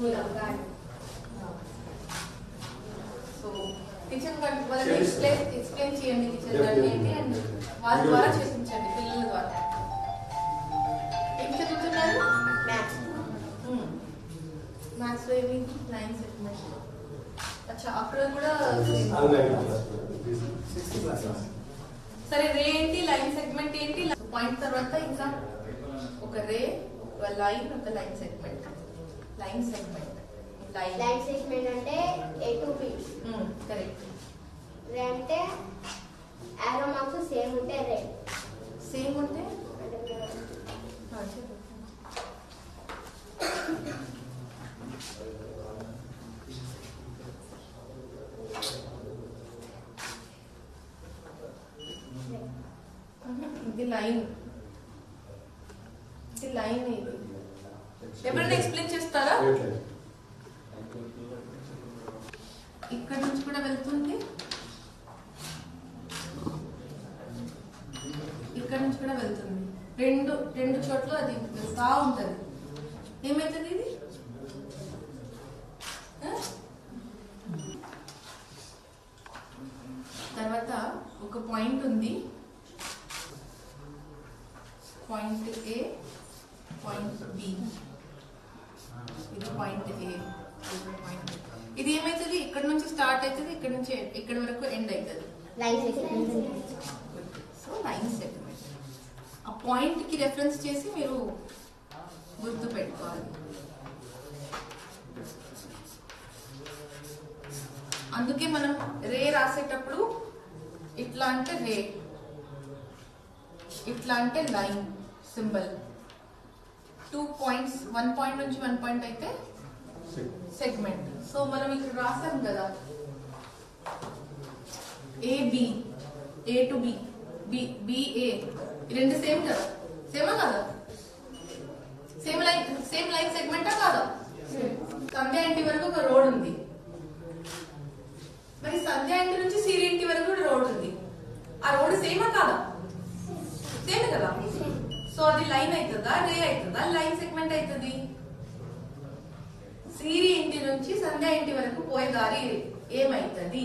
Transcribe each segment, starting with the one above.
School. So kitchen garden వాళ్ళని explain చేయండి. Kitchen garden ఏంటి అండ్ వాళ్ళ ద్వారా చేపించండి పిల్లల ద్వారా. ఏం చదువుతున్నారు? మ్యాథ్స్ లో ఏమి లైన్ సెగ్మెంట్. అచ్చా అక్కడ కూడా సరే. రే ఏంటి, లైన్ సెగ్మెంట్ ఏంటి, పాయింట్ తర్వాత ఇంకా ఒక రే, ఒక లైన్, ఒక line segment. Line segment line segment అంటే A to B. కరెక్ట్. రే అంటే ఆరో మార్క్స్ సేమ్ ఉంటే రే. సేమ్ ఉంటే ఇది లైన్. ఇది లైన్. ఇది ఎవరైనా ఎక్స్ప్లెయిన్ చేస్తారా? ఇక్కడ నుంచి కూడా వెళ్తుంది, ఇక్కడ నుంచి కూడా వెళ్తుంది. రెండు చోట్ల అది వెళ్తా ఉంటది. ఏమైతుంది ఇది? తర్వాత ఒక పాయింట్ ఉంది, పాయింట్ ఏ, పాయింట్ బి. ఇది పాయింట్ ఏ, పాయింట్. ఇది ఏమైతుంది? ఇక్కడ నుంచి స్టార్ట్ అవుతుంది, ఇక్కడ నుంచి ఇక్కడ వరకు ఎండ్ అవుతుంది. So line segment. ఆ పాయింట్ కి రెఫరెన్స్ చేసి మీరు గుర్తు పెట్టుకోవాలి. అందుకే మనం రే రాసేటప్పుడు ఇట్లా అంటే రే, ఇట్లా అంటే లైన్ సింబల్. 2 పాయింట్స్, 1 పాయింట్ నుంచి 1 పాయింట్ అయితే సెగ్మెంట్. సో మనం ఇక్కడ రాసాం కదా, AB, A to B, BA, రెండు సేమ్ కదా? సేమా కదా? సేమ్ లైన్ సెగ్మెంటా కాదా? సంధ్యా ఇంటి వరకు ఒక రోడ్ ఉంది, మరి సంధ్యా ఇంటి నుంచి సిరి ఇంటి వరకు కూడా రోడ్ ఉంది. ఆ రోడ్ సేమా కాదా? సేమ్ కదా? సో అది లైన్ అవుతుందా, రే అవుతుందా, లైన్ సెగ్మెంట్ అవుతుంది? సిరి ఇంటి నుంచి సంధ్యా ఇంటి వరకు పోయే దారి ఏమైతుంది?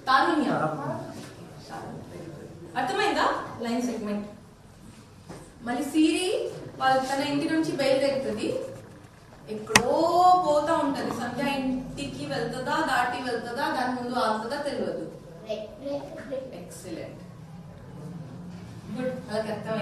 తారుణ్య. అర్థమైందా? Line segment. మళ్ళీ సిరి తన ఇంటి నుంచి బయలుదేరుతుంది, ఎక్కడో పోతా ఉంటది. సంధ్యా ఇంటికి వెళ్తుందా, దాటి వెళ్తుందా, దాని ముందు ఆగుతుందా తెలియదు. Excellent, good. అలాగే అర్థమైంది.